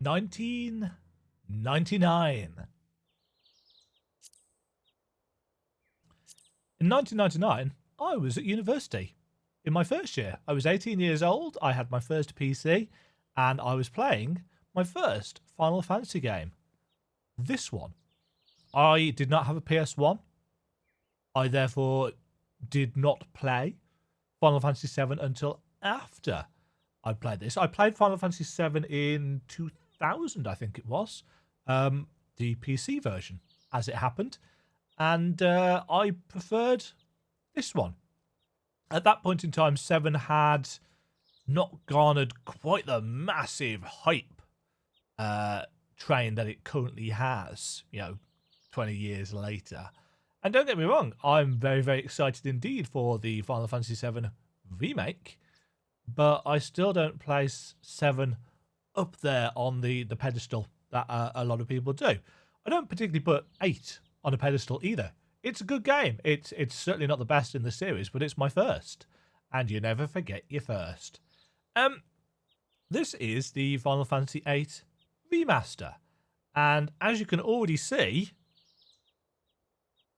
$19.99. In 1999, I was at university. In my first year, I was 18 years old, I had my first PC, and I was playing my first Final Fantasy game. This one. I did not have a PS1. I therefore did not play Final Fantasy VII until after I played this. I played Final Fantasy VII in 2000, I think it was. The PC version, as it happened. And I preferred this one. At that point in time, 7 had not garnered quite the massive hype train that it currently has, 20 years later. And don't get me wrong, I'm very, very excited indeed for the Final Fantasy VII remake, but I still don't place 7 up there on the pedestal that a lot of people do. I don't particularly put 8 on a pedestal either. It's a good game. It's certainly not the best in the series, but it's my first. And you never forget your first. This is the Final Fantasy VIII Remaster. And as you can already see,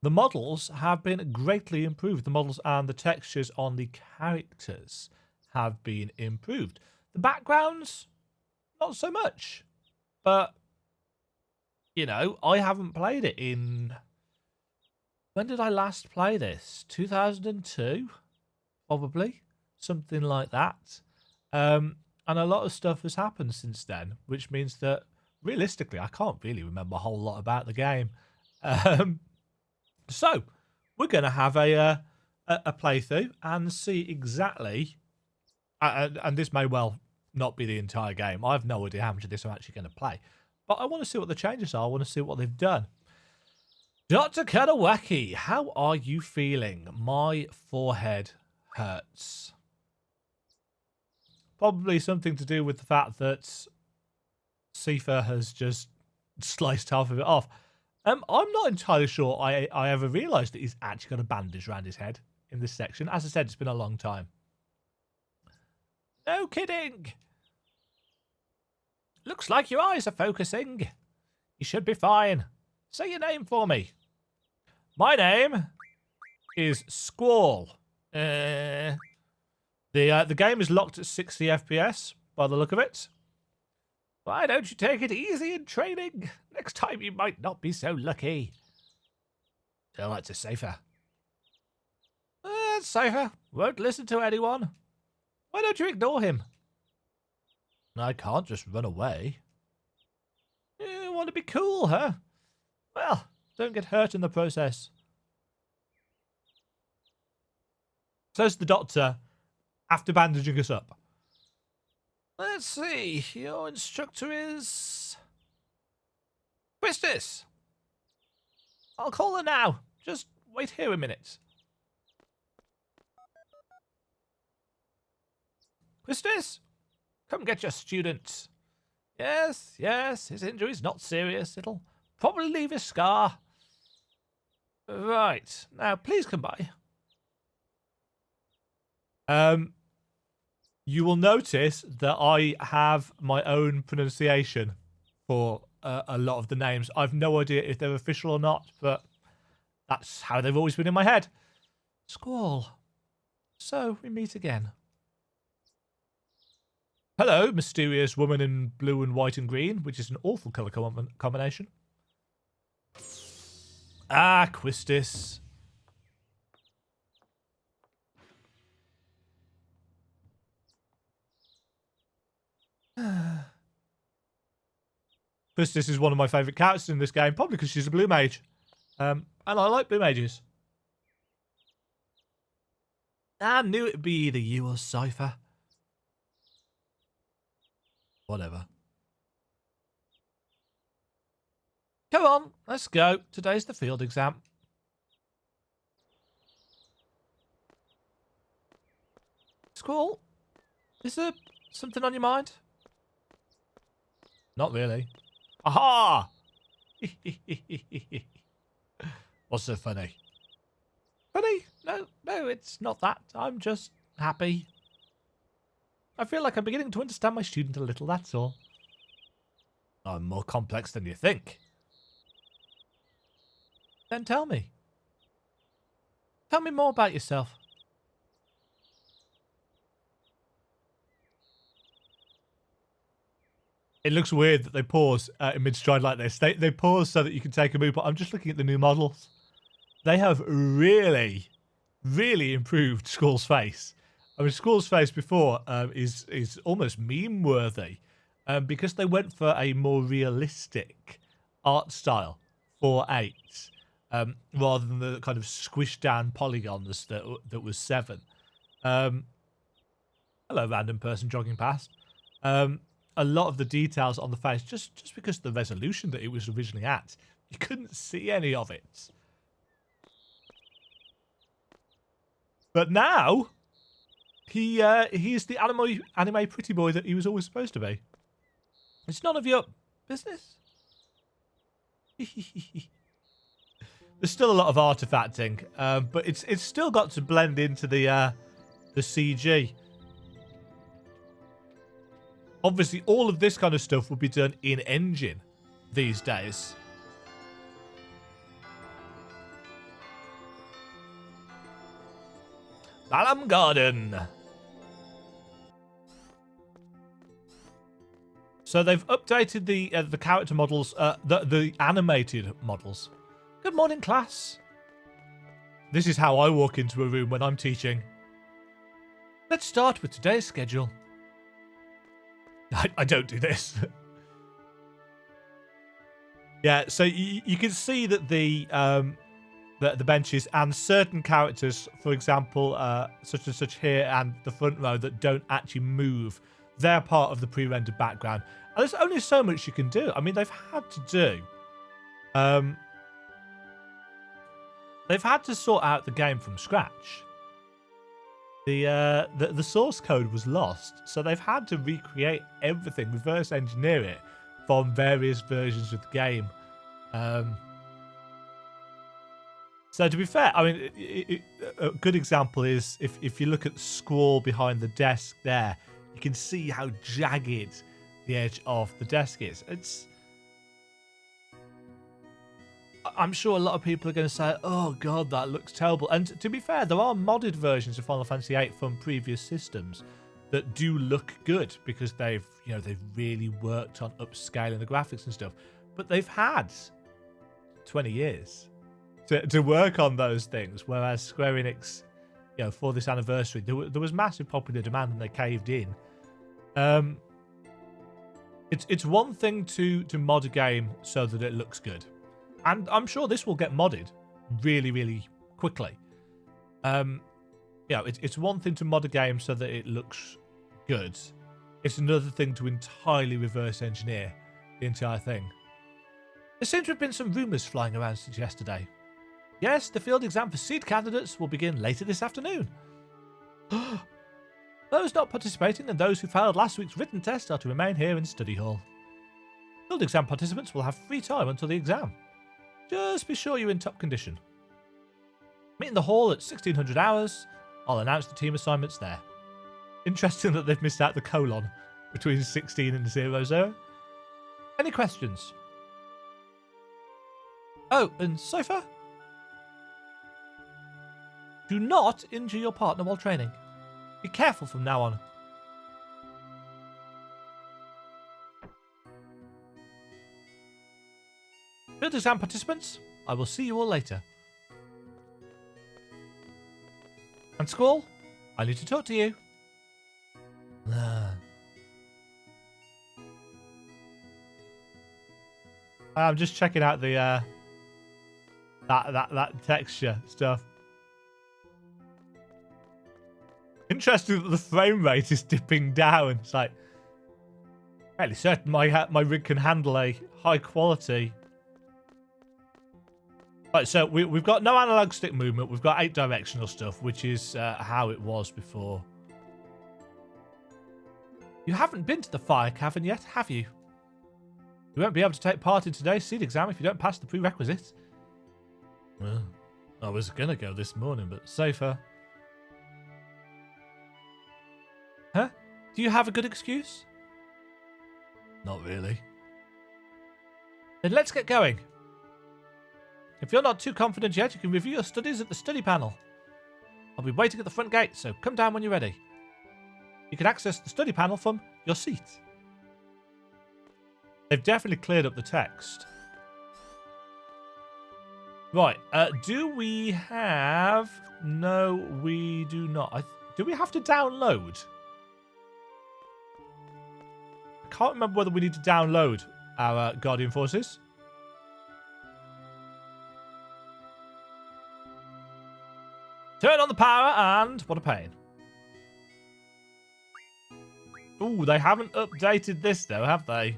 the models have been greatly improved. The models and the textures on the characters have been improved. The backgrounds, not so much. But, I haven't played it in... When did I last play this? 2002? Probably. Something like that. And a lot of stuff has happened since then, which means that, realistically, I can't really remember a whole lot about the game. So, we're going to have a playthrough and see exactly... and this may well not be the entire game. I have no idea how much of this I'm actually going to play. But I want to see what the changes are. I want to see what they've done. Dr. Kadawaki, how are you feeling? My forehead hurts. Probably something to do with the fact that Sifa has just sliced half of it off. I'm not entirely sure I ever realised that he's actually got a bandage around his head in this section. As I said, it's been a long time. No kidding. Looks like your eyes are focusing. You should be fine. Say your name for me. My name is Squall. The game is locked at 60 FPS by the look of it. Why don't you take it easy in training? Next time you might not be so lucky. Termites are safer. Safer. Won't listen to anyone. Why don't you ignore him? I can't just run away. You want to be cool, huh? Well, don't get hurt in the process. Says the doctor after bandaging us up. Let's see. Your instructor is... Quistis. I'll call her now. Just wait here a minute. Quistis? Come get your student. Yes, his injury's not serious. It'll probably leave a scar. Right. Now, please come by. You will notice that I have my own pronunciation for a lot of the names. I've no idea if they're official or not, but that's how they've always been in my head. Squall. So, we meet again. Hello, mysterious woman in blue and white and green, which is an awful colour combination. Ah, Quistis. Plus, this is one of my favourite characters in this game, probably because she's a blue mage. And I like blue mages. I knew it'd be either you or Cypher. Whatever. Come on, let's go. Today's the field exam. Squall, is there something on your mind? Not really. Aha! What's so funny? Funny? No, it's not that. I'm just happy. I feel like I'm beginning to understand my student a little, that's all. I'm more complex than you think. Then tell me. Tell me more about yourself. It looks weird that they pause in mid-stride like this. They pause so that you can take a move, but I'm just looking at the new models. They have really, really improved Squall's face. I mean, Squall's face before is almost meme-worthy because they went for a more realistic art style for 8 rather than the kind of squished-down polygons that was 7. Hello, random person jogging past. A lot of the details on the face, just because of the resolution that it was originally at, you couldn't see any of it. But now, he is the anime pretty boy that he was always supposed to be. It's none of your business. There's still a lot of artifacting, but it's still got to blend into the CG. Obviously, all of this kind of stuff will be done in engine these days. Balam Garden. So they've updated the character models, the animated models. Good morning, class. This is how I walk into a room when I'm teaching. Let's start with today's schedule. I don't do this. Yeah, so you can see that the benches and certain characters, for example, such and such here and the front row that don't actually move, they're part of the pre-rendered background. And there's only so much you can do. I mean, they've had to do. They've had to sort out the game from scratch. The source code was lost, so they've had to recreate everything, reverse engineer it from various versions of the game. So to be fair, I mean, a good example is if you look at Squall behind the desk there, you can see how jagged the edge of the desk is. I'm sure a lot of people are going to say, oh god, that looks terrible. And to be fair, there are modded versions of Final Fantasy VIII from previous systems that do look good because they've really worked on upscaling the graphics and stuff. But they've had 20 years to work on those things, whereas Square Enix, for this anniversary, there was massive popular demand and they caved in. It's one thing to mod a game so that it looks good. And I'm sure this will get modded really, really quickly. It's one thing to mod a game so that it looks good. It's another thing to entirely reverse engineer the entire thing. There seem to have been some rumours flying around since yesterday. Yes, the field exam for seed candidates will begin later this afternoon. Those not participating and those who failed last week's written test are to remain here in study hall. Field exam participants will have free time until the exam. Just be sure you're in top condition. Meet in the hall at 1600 hours. I'll announce the team assignments there. Interesting that they've missed out the colon between 16 and 00. Any questions? Oh, and Cypher? Do not injure your partner while training. Be careful from now on. Field exam participants, I will see you all later. And Squall, I need to talk to you. I'm just checking out the that texture stuff. Interesting that the frame rate is dipping down. It's like fairly certain my rig can handle a high quality. Right, so we've got no analog stick movement. We've got 8 directional stuff, which is how it was before. You haven't been to the fire cavern yet, have you? You won't be able to take part in today's seed exam if you don't pass the prerequisites. Well, I was going to go this morning, but safer. Huh? Do you have a good excuse? Not really. Then let's get going. If you're not too confident yet, you can review your studies at the study panel. I'll be waiting at the front gate, so come down when you're ready. You can access the study panel from your seat. They've definitely cleared up the text. Right, do we have... No, we do not. Do we have to download? I can't remember whether we need to download our Guardian Forces. Turn on the power and... What a pain. Ooh, they haven't updated this though, have they?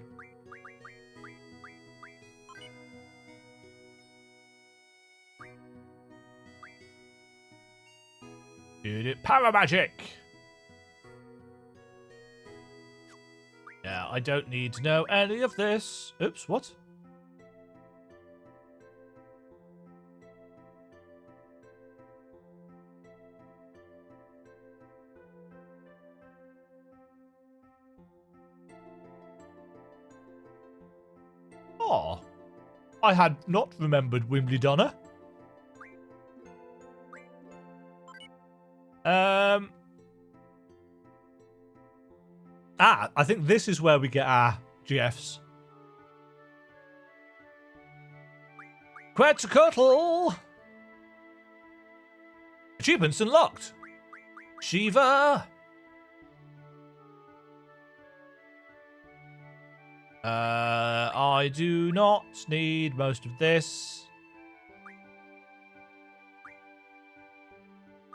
Power magic! Yeah, I don't need to know any of this. Oops, what? Oh, I had not remembered Wimbledon. I think this is where we get our GFs. Quetzalcoatl! Achievements unlocked. Shiva! I do not need most of this.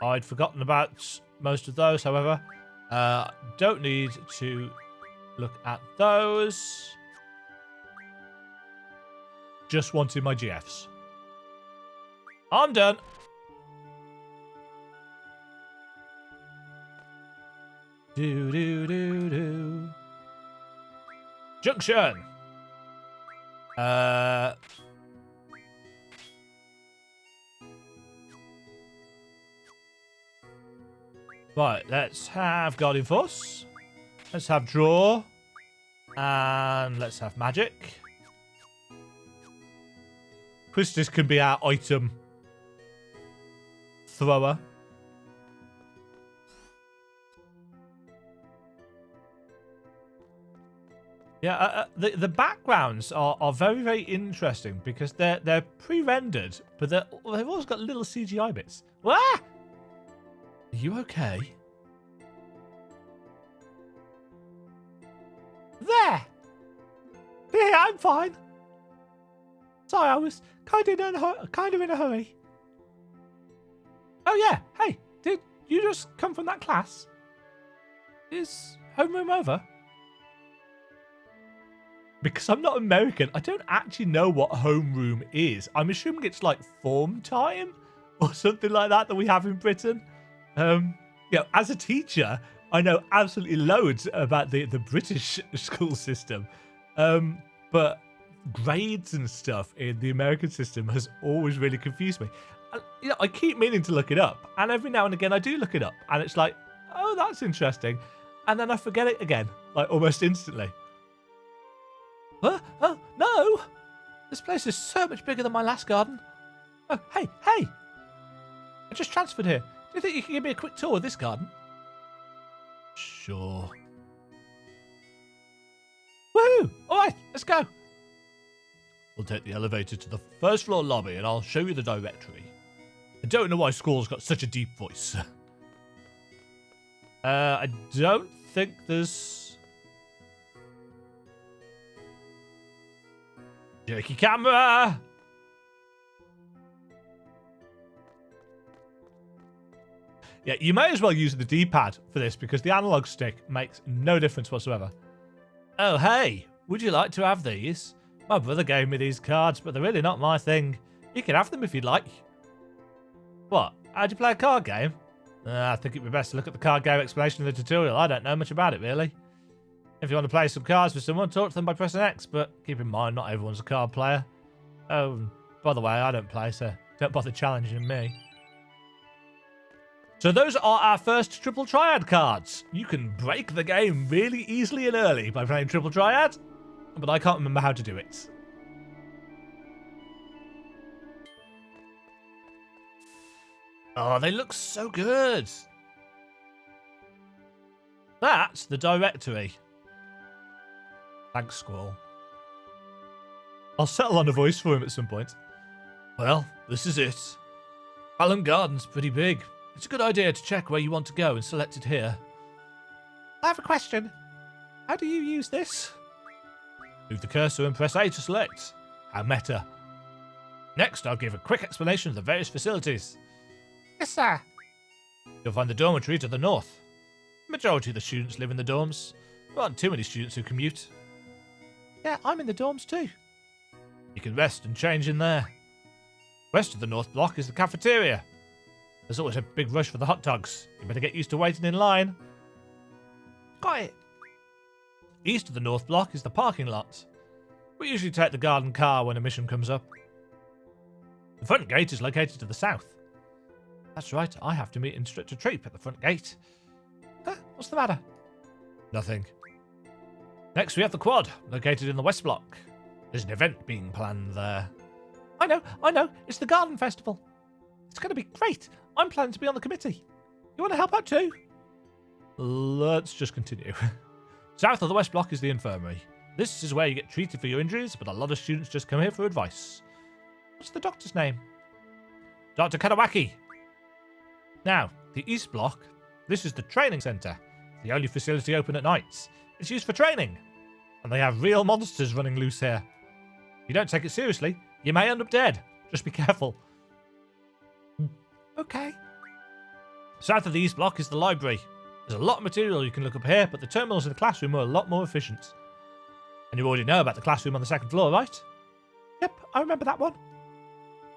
I'd forgotten about most of those, however. Don't need to look at those. Just wanted my GFs. I'm done. Do. Junction. Right, let's have Guardian Force. Let's have Draw. And let's have Magic. Christus can be our item thrower. Yeah, the backgrounds are very, very interesting because they're pre-rendered, but they've also got little CGI bits. Ah! Are you okay? There! Yeah, I'm fine. Sorry, I was kind of in a hurry. Oh yeah, hey, did you just come from that class? Is homeroom over? Because I'm not American, I don't actually know what homeroom is. I'm assuming it's like form time or something like that we have in Britain. As a teacher, I know absolutely loads about the British school system. But grades and stuff in the American system has always really confused me. And, I keep meaning to look it up. And every now and again I do look it up. And it's like, oh, that's interesting. And then I forget it again, like almost instantly. Oh, no! This place is so much bigger than my last garden. Oh, hey! I just transferred here. Do you think you can give me a quick tour of this garden? Sure. Woohoo! Alright, let's go. We'll take the elevator to the first floor lobby and I'll show you the directory. I don't know why Squall's got such a deep voice. I don't think there's... Jerky camera! Yeah, you may as well use the D-pad for this because the analog stick makes no difference whatsoever. Oh, hey, would you like to have these? My brother gave me these cards, but they're really not my thing. You can have them if you'd like. What? How'd you play a card game? I think it'd be best to look at the card game explanation in the tutorial. I don't know much about it, really. If you want to play some cards with someone, talk to them by pressing X, but keep in mind, not everyone's a card player. Oh, by the way, I don't play, so don't bother challenging me. So those are our first Triple Triad cards. You can break the game really easily and early by playing Triple Triad, but I can't remember how to do it. Oh, they look so good. That's the directory. Thanks, Squall. I'll settle on a voice for him at some point. Well, this is it. Hallam Garden's pretty big. It's a good idea to check where you want to go and select it here. I have a question. How do you use this? Move the cursor and press A to select. How meta. Next, I'll give a quick explanation of the various facilities. Yes, sir. You'll find the dormitory to the north. The majority of the students live in the dorms. There aren't too many students who commute. Yeah, I'm in the dorms too. You can rest and change in there. West of the north block is the cafeteria. There's always a big rush for the hot dogs. You better get used to waiting in line. Got it. East of the north block is the parking lot. We usually take the garden car when a mission comes up. The front gate is located to the south. That's right, I have to meet Instructor Treep at the front gate. What's the matter? Nothing. Next we have the quad, located in the west block. There's an event being planned there. I know, it's the garden festival. It's going to be great. I'm planning to be on the committee. You want to help out too? Let's just continue. South of the west block is the infirmary. This is where you get treated for your injuries, but a lot of students just come here for advice. What's the doctor's name? Dr. Kadawaki. Now, the east block, this is the training centre. The only facility open at nights. It's used for training. And they have real monsters running loose here. If you don't take it seriously, you may end up dead. Just be careful. Okay. South of the east block is the library. There's a lot of material you can look up here, but the terminals in the classroom are a lot more efficient. And you already know about the classroom on the second floor, right? Yep, I remember that one.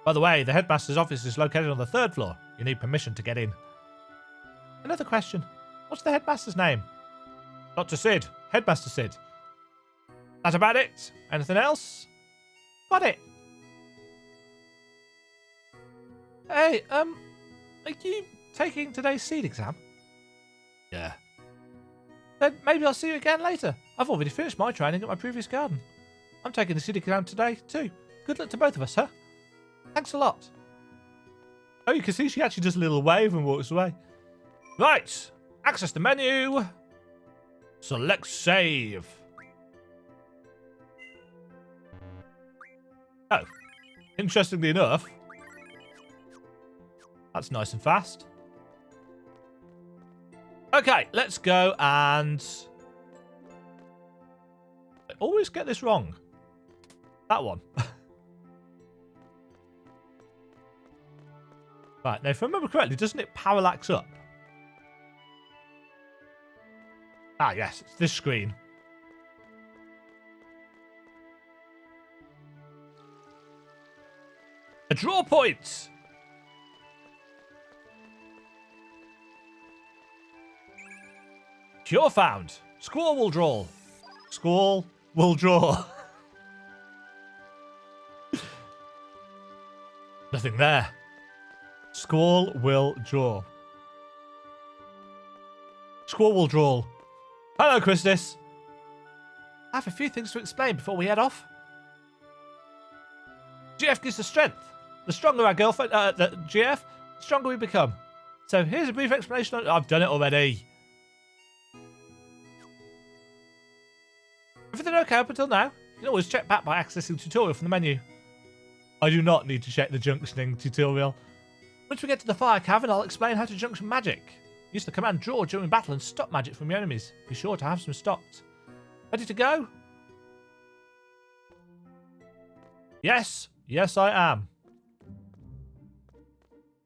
By the way, the headmaster's office is located on the third floor. You need permission to get in. Another question. What's the headmaster's name? Dr. Sid. Headmaster Sid. That's about it. Anything else? Got it. Hey, are you taking today's seed exam? Yeah. Then maybe I'll see you again later. I've already finished my training at my previous garden. I'm taking the seed exam today too. Good luck to both of us, huh? Thanks a lot. Oh, you can see she actually does a little wave and walks away. Right. Access the menu. Select save. Oh. Interestingly enough, that's nice and fast. Okay, let's go and... I always get this wrong. That one. Right, now if I remember correctly, doesn't it parallax up? Ah, yes, it's this screen. A draw point! Cure found. Squall will draw. Squall will draw. Nothing there. Squall will draw. Squall will draw. Hello, Christus. I have a few things to explain before we head off. GF gives us strength. The stronger our girlfriend, the GF, the stronger we become. So here's a brief explanation. I've done it already. Everything okay up until now? You can always check back by accessing the tutorial from the menu. I do not need to check the junctioning tutorial. Once we get to the fire cavern, I'll explain how to junction magic. Use the command draw during battle and stop magic from your enemies. Be sure to have some stocked. Ready to go? Yes. Yes, I am.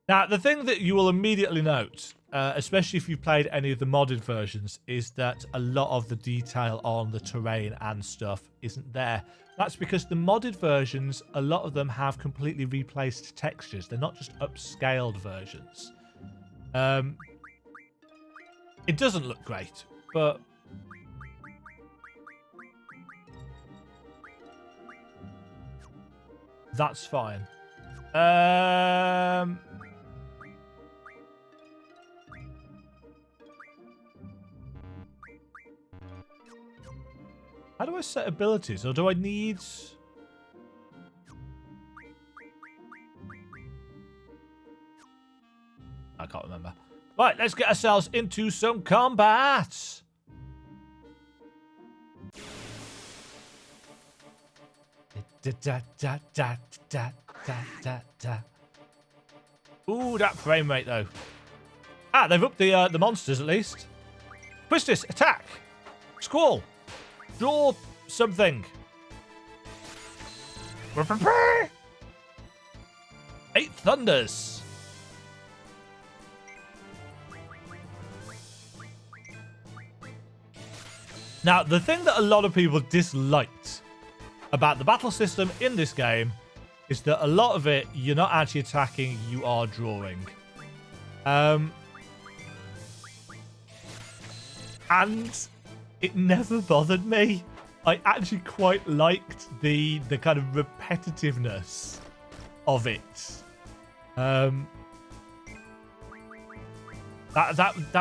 Now, the thing that you will immediately note, especially if you've played any of the modded versions, is that a lot of the detail on the terrain and stuff isn't there. That's because the modded versions, a lot of them have completely replaced textures. They're not just upscaled versions. It doesn't look great, but that's fine. How do I set abilities, or do I need... I can't remember. Right, let's get ourselves into some combat. Ooh, that frame rate though. Ah, they've upped the monsters at least. Quistis, attack. Squall. Draw something. Eight thunders. Now, the thing that a lot of people disliked about the battle system in this game is that a lot of it, you're not actually attacking, you are drawing. And it never bothered me. I actually quite liked the kind of repetitiveness of it. That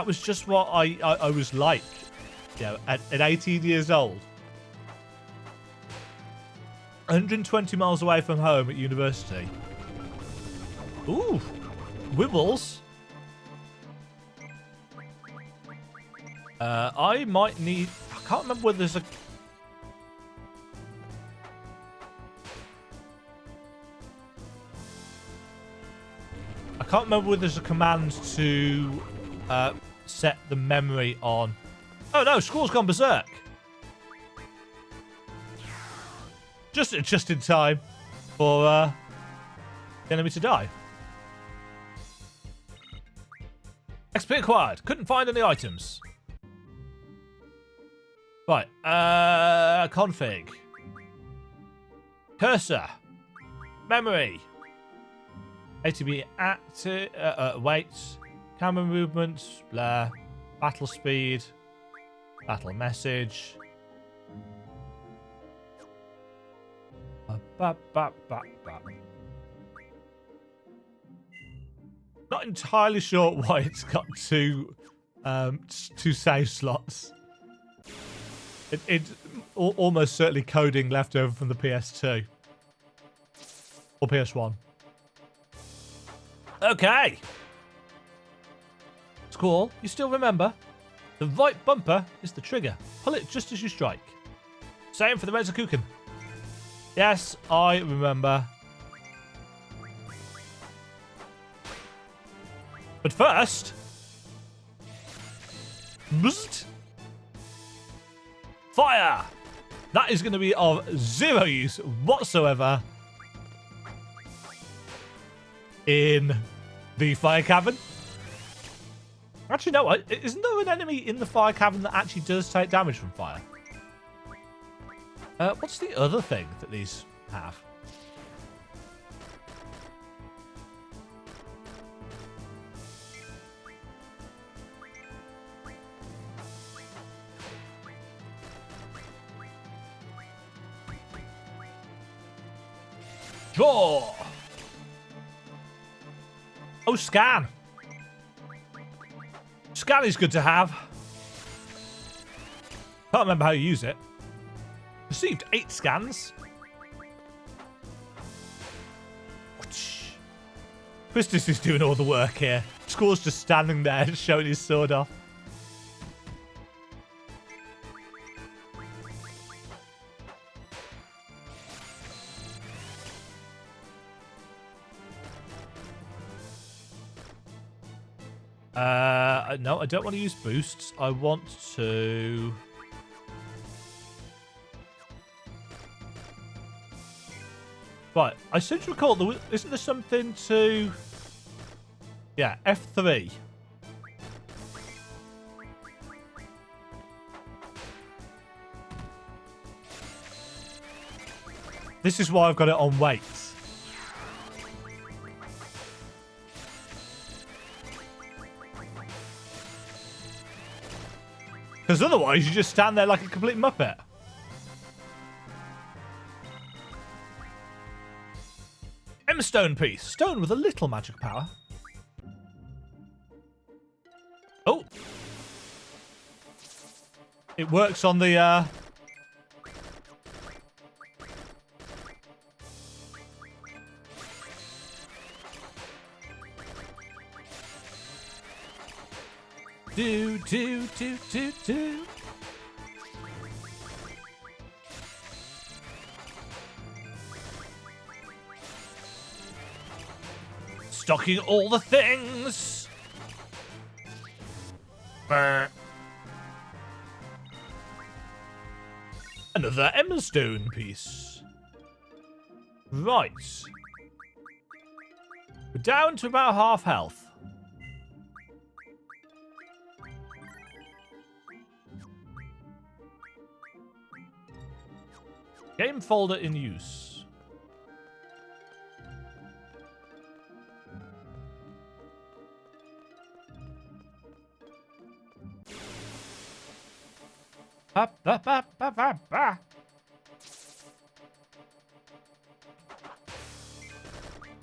was just what I was like. You know, at 18 years old, 120 miles away from home at university. Ooh, Wibbles. I might need... I can't remember whether there's a... I can't remember whether there's a command to set the memory on... Oh no, Squall's gone berserk. Just in time for the enemy to die. XP acquired. Couldn't find any items. Right. Config. Cursor. Memory. ATB active. Wait. Camera movements. Blah. Battle speed. Battle message. Not entirely sure why it's got two save slots. It's almost certainly coding left over from the PS2 or PS1. Okay. Squall, you still remember? The right bumper is the trigger. Pull it just as you strike. Same for the Rezakuken. Yes, I remember. But first... Bzzzt. Fire! That is going to be of zero use whatsoever in the fire cavern. Actually, no. Isn't there an enemy in the fire cavern that actually does take damage from fire? What's the other thing that these have? Draw! Oh, scan! Scan is good to have. Can't remember how you use it. Received 8 scans. Quistis is doing all the work here. Squall's just standing there showing his sword off. No, I don't want to use boosts. I want to... Right, I seem to recall, isn't there something to... Yeah, F3. This is why I've got it on weights. Because otherwise you just stand there like a complete muppet. Stone piece. Stone with a little magic power. Oh. It works on the... Do. Stocking all the things. Another Stone piece. Right. We're down to about half health. Game folder in use.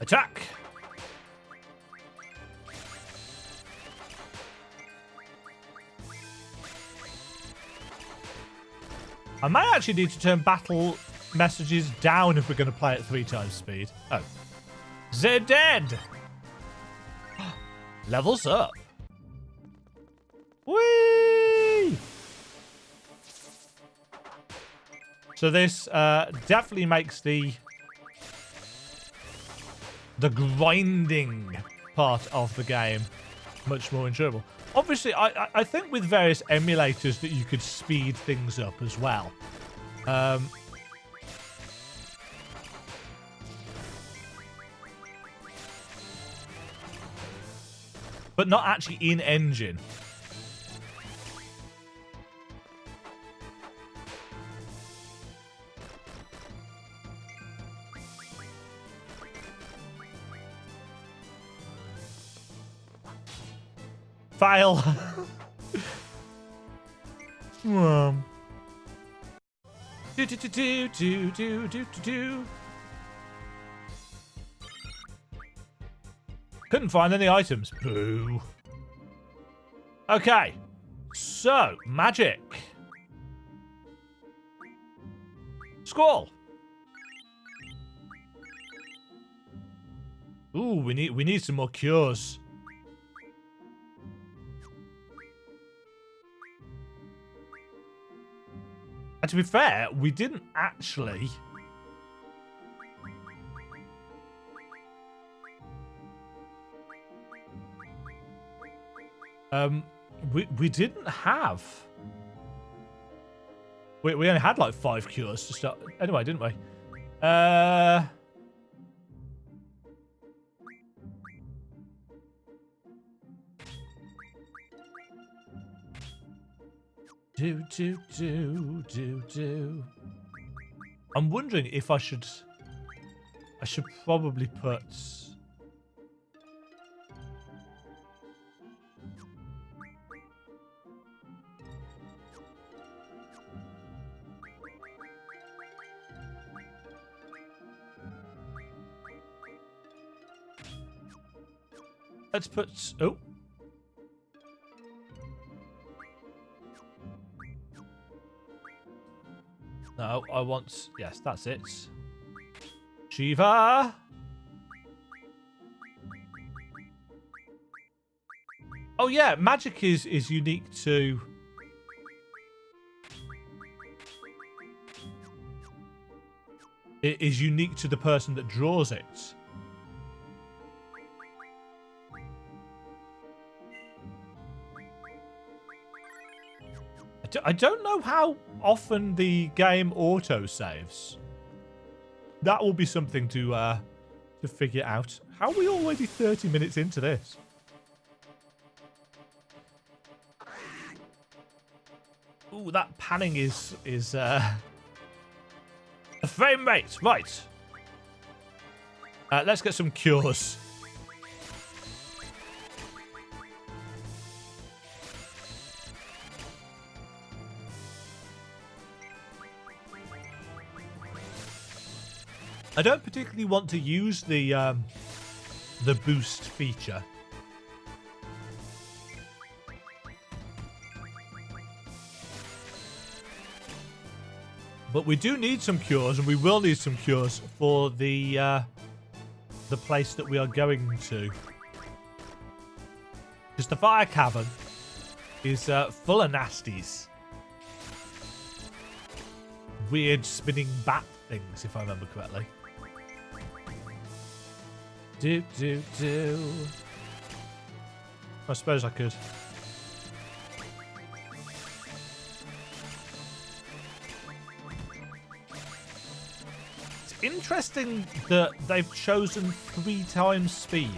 Attack. I might actually need to turn battle messages down if we're going to play at 3 times speed. Oh. They're dead! Levels up. Whee! So this definitely makes the grinding part of the game much more enjoyable. Obviously, I think with various emulators that you could speed things up as well. But not actually in engine. Fail. Do. Couldn't find any items. Boo. Okay. So, magic. Squall. Ooh, we need some more cures. And to be fair, we didn't actually... We didn't have... We only had like 5 cures to start... Anyway, didn't we? Do. I'm wondering if I should probably put... Let's put... Oh. No, I want... Yes, that's it. Shiva! Oh, yeah, magic is unique to... It is unique to the person that draws it. I don't know how often the game auto-saves. That will be something to figure out. How are we already 30 minutes into this? Ooh, that panning is a frame rate. Right. Let's get some cures. I don't particularly want to use the boost feature. But we do need some cures, and we will need some cures for the place that we are going to. Because the fire cavern is full of nasties. Weird spinning bat things, if I remember correctly. Do. I suppose I could. It's interesting that they've chosen 3 times speed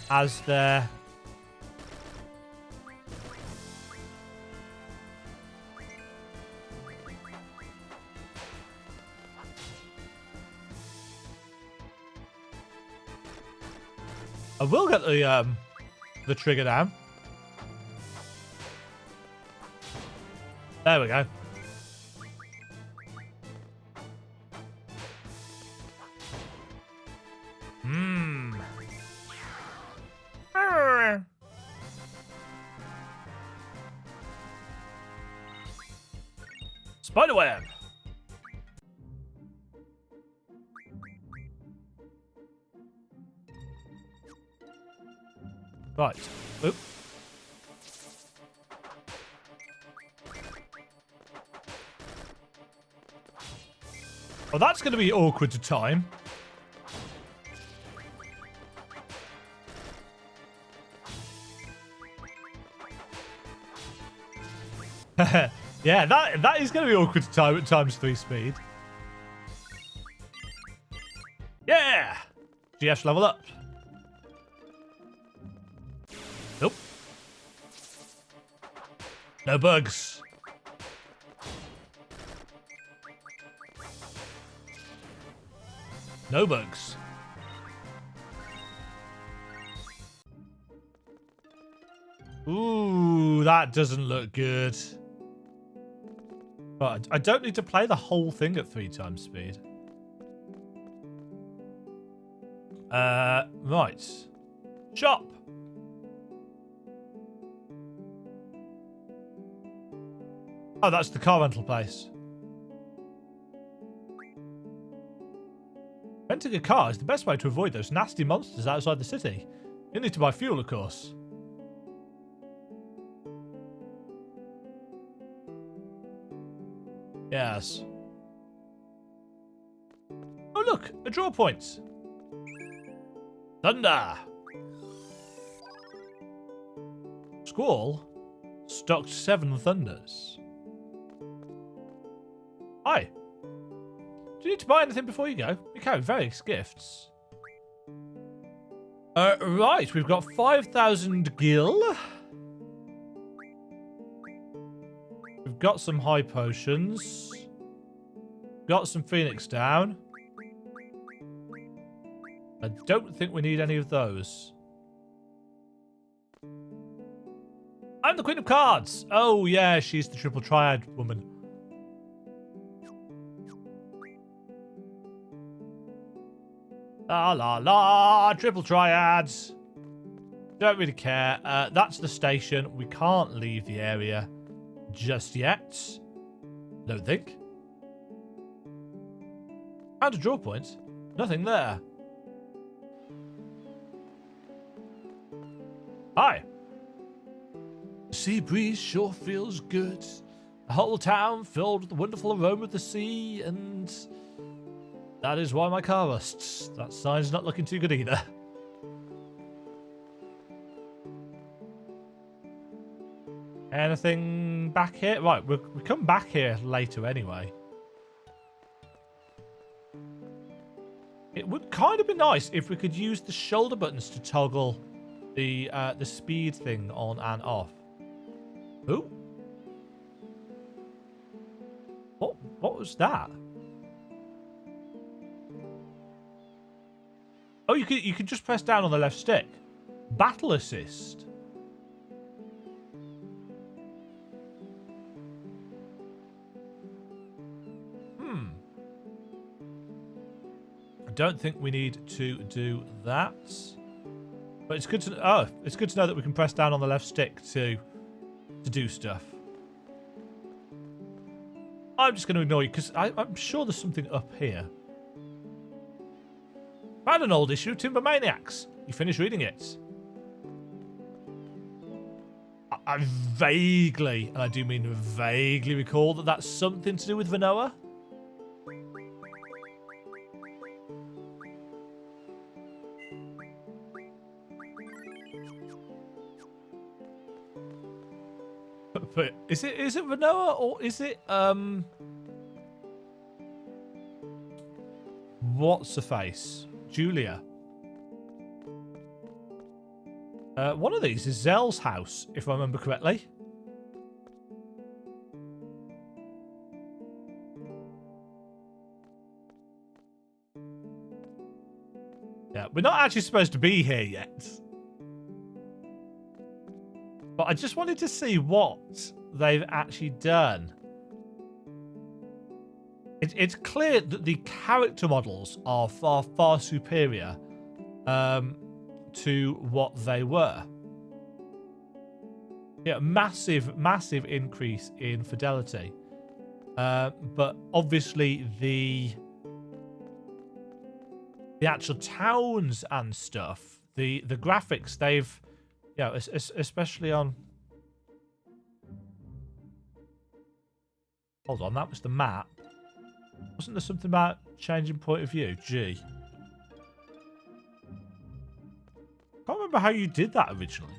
as their... I will get the trigger down. There we go. Spiderweb. Right. Oop. Oh, that's going to be awkward to time. Yeah, that is going to be awkward to time at ×3 speed. Yeah! GS level up. Nope. No bugs. No bugs. Ooh, that doesn't look good. But I don't need to play the whole thing at 3 times speed. Right. Shop. Oh, that's the car rental place. Renting a car is the best way to avoid those nasty monsters outside the city. You need to buy fuel, of course. Yes. Oh, look, a draw point. Thunder. Squall stocked 7 thunders. Hi. Do you need to buy anything before you go? We carry various gifts. Right, we've got 5,000 gil. We've got some high potions. Got some Phoenix down. I don't think we need any of those. I'm the Queen of Cards. Oh, yeah, she's the triple triad woman. La la la, triple triads. Don't really care. That's the station. We can't leave the area just yet. Don't think. And a draw point. Nothing there. Hi. Sea breeze sure feels good. The whole town filled with the wonderful aroma of the sea, and that is why my car rusts. That sign's not looking too good either. Anything back here? Right, we come back here later anyway. It would kind of be nice if we could use the shoulder buttons to toggle the speed thing on and off. Ooh. What was that? Oh, you could just press down on the left stick. Battle assist. I don't think we need to do that. But it's good to it's good to know that we can press down on the left stick to do stuff. I'm just going to ignore you because I'm sure there's something up here. Found an old issue of Timber Maniacs. You finished reading it. I vaguely, and I do mean vaguely, recall that that's something to do with Vanoa. But is it Vanoa or is it what's her face? Julia. One of these is Zell's house, if I remember correctly. Yeah, we're not actually supposed to be here yet. But I just wanted to see what they've actually done. It's clear that the character models are far, far superior to what they were. Yeah, massive increase in fidelity. But obviously the actual towns and stuff, the graphics, they've, yeah, especially on... Hold on, that was the map. Wasn't there something about changing point of view? Gee. Can't remember how you did that originally.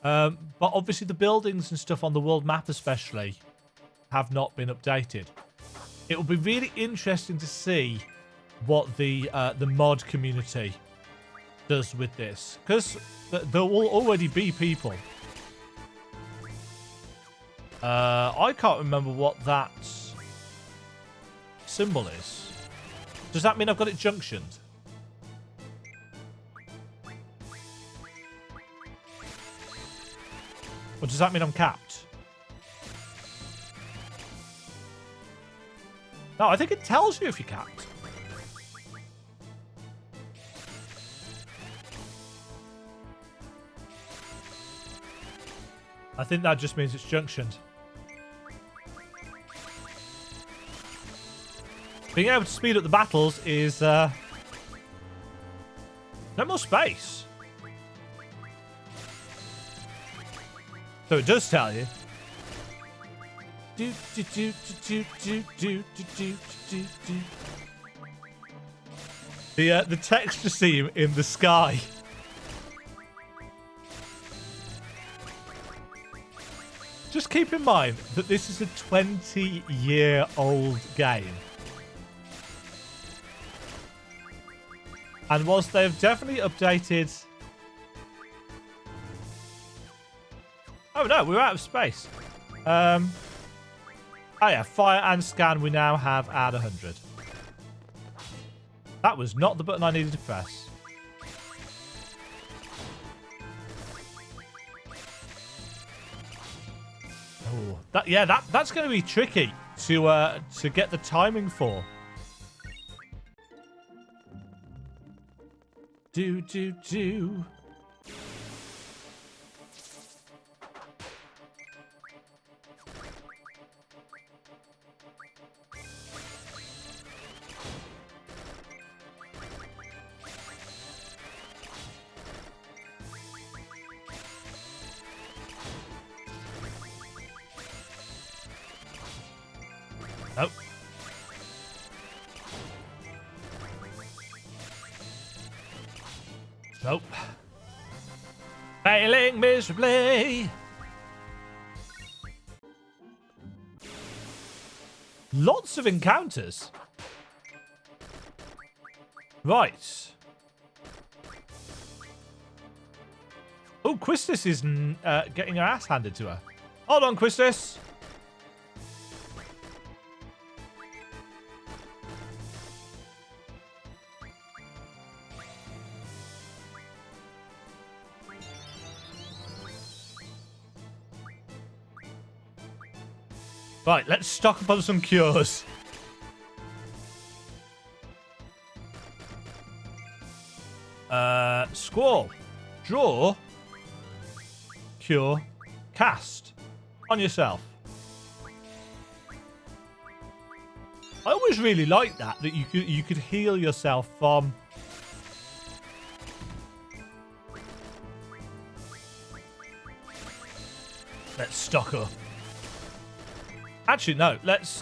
But obviously the buildings and stuff on the world map especially have not been updated. It will be really interesting to see what the mod community does with this, because there will already be people. I can't remember what that symbol is. Does that mean I've got it junctioned? Or does that mean I'm capped? No, I think it tells you if you're capped. I think that just means it's junctioned. Being able to speed up the battles is... no more space. So it does tell you. The texture seam in the sky. Just keep in mind that this is a 20-year-old game. And whilst they've definitely updated... Oh no, we're out of space. Oh yeah, fire and scan we now have at 100. That was not the button I needed to press. Oh, that's going to be tricky to get the timing for. Do. Nope. Nope. Failing miserably. Lots of encounters. Right. Oh, Quistis is getting her ass handed to her. Hold on, Quistis. Right, let's stock up on some cures. Squall. Draw. Cure. Cast. On yourself. I always really liked that you could heal yourself from... Let's stock up. Actually, no. Let's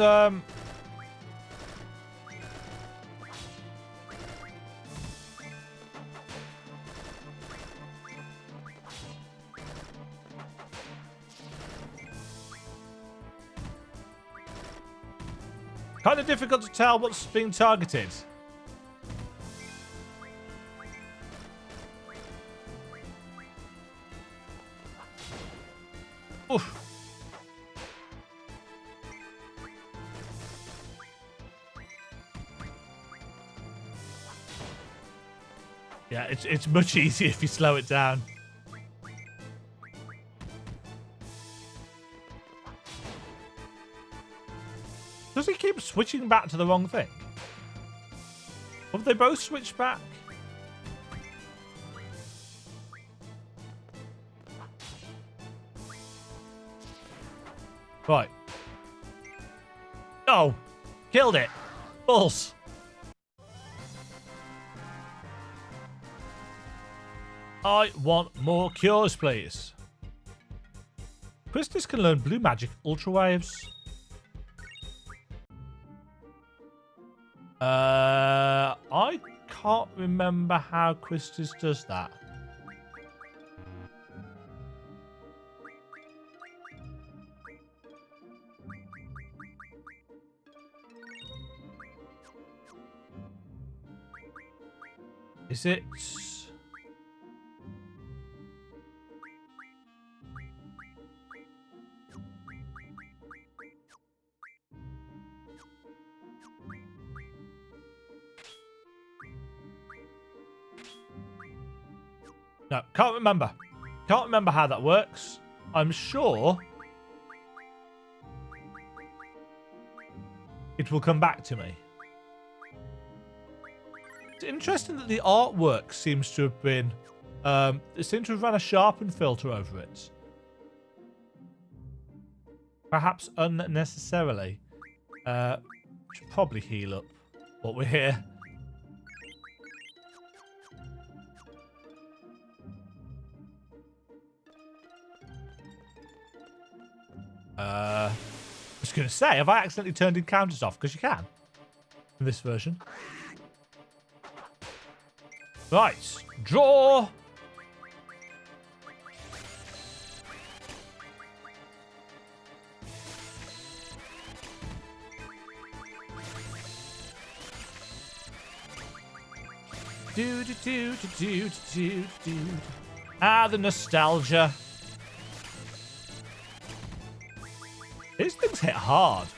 kind of difficult to tell what's being targeted. Oof. Yeah, it's much easier if you slow it down. Does he keep switching back to the wrong thing? Have they both switched back? Right. Oh, killed it. Balls. I want more cures, please. Quistis can learn blue magic ultra waves. I can't remember how Quistis does that. Is it... No, can't remember. Can't remember how that works. I'm sure it will come back to me. It's interesting that the artwork seems to have been... it seems to have run a sharpen filter over it. Perhaps unnecessarily. Should probably heal up while we're here. I was going to say, have I accidentally turned encounters off? Because you can. In this version. Right. Draw. Ah, the nostalgia. These things hit hard.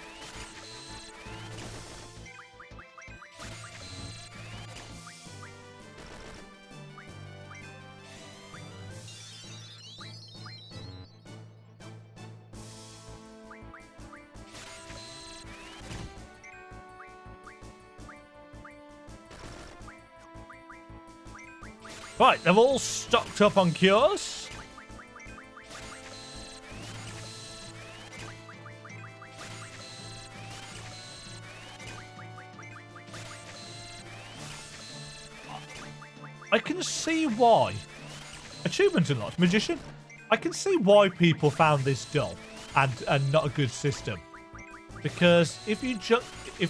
Right, they've all stocked up on cures. I can see why. Achievement unlocked. Magician. I can see why people found this dull and not a good system. Because if you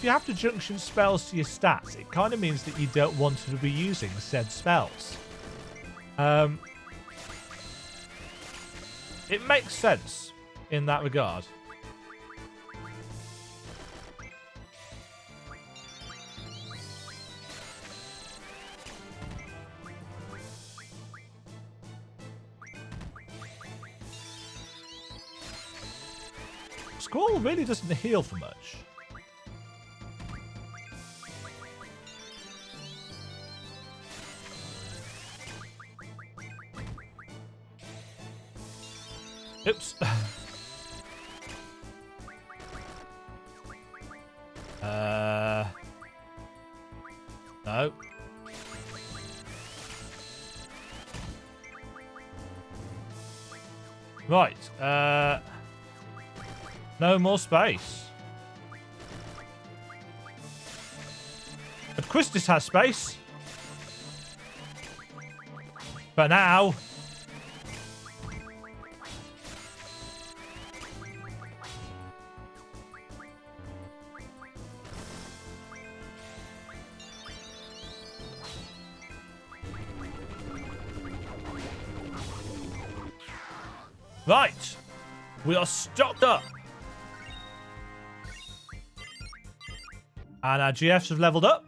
have to junction spells to your stats, it kind of means that you don't want to be using said spells. It makes sense in that regard. Squall really doesn't heal for much. Oops. No. Right. No more space. But Quistis has space. For now. Right. We are stocked up. And our GFs have leveled up.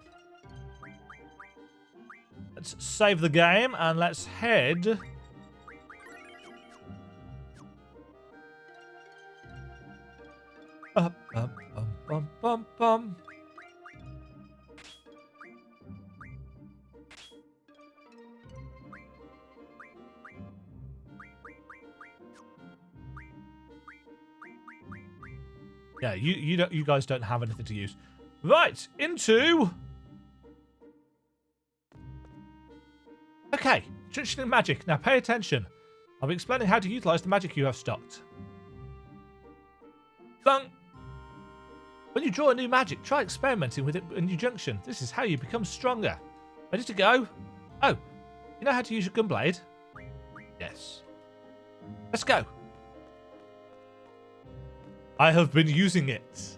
Let's save the game and let's head... Up, bum, bum, bum. Yeah, you guys don't have anything to use. Right, into... Okay, traditional magic. Now pay attention. I'll be explaining how to utilize the magic you have stocked. Dunk. When you draw a new magic, try experimenting with it in your junction. This is how you become stronger. Ready to go? Oh, you know how to use your gunblade? Yes. Let's go. I have been using it.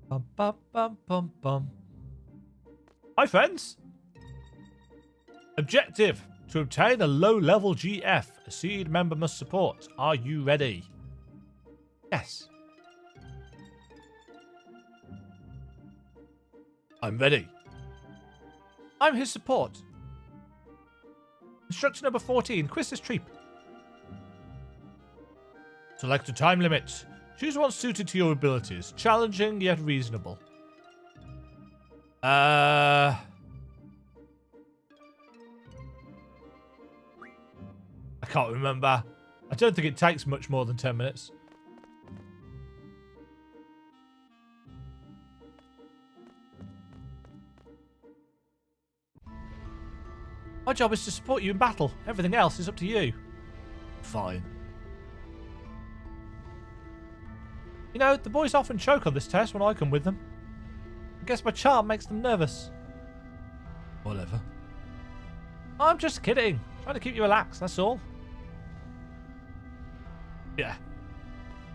Bum, bum, bum, bum, bum. Hi, friends. Objective: to obtain a low-level GF, a seed member must support. Are you ready? Yes. I'm ready. I'm his support. Instructor number 14, Quistis Treep. Select a time limit. Choose one suited to your abilities. Challenging yet reasonable. I can't remember. I don't think it takes much more than 10 minutes. My job is to support you in battle. Everything else is up to you. Fine. You know, the boys often choke on this test when I come with them. I guess my charm makes them nervous. Whatever. I'm just kidding. Trying to keep you relaxed, that's all. Yeah.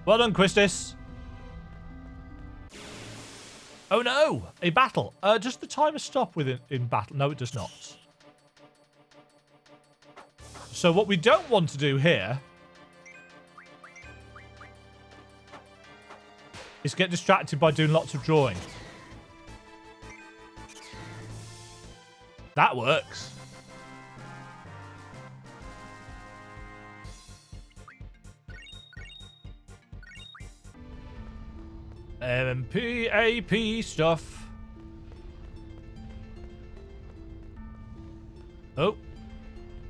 Well done, Quistis. Oh no! A battle. Does the timer stop in battle? No, it does not. So what we don't want to do here is get distracted by doing lots of drawing. That works. MPAP stuff. Oh.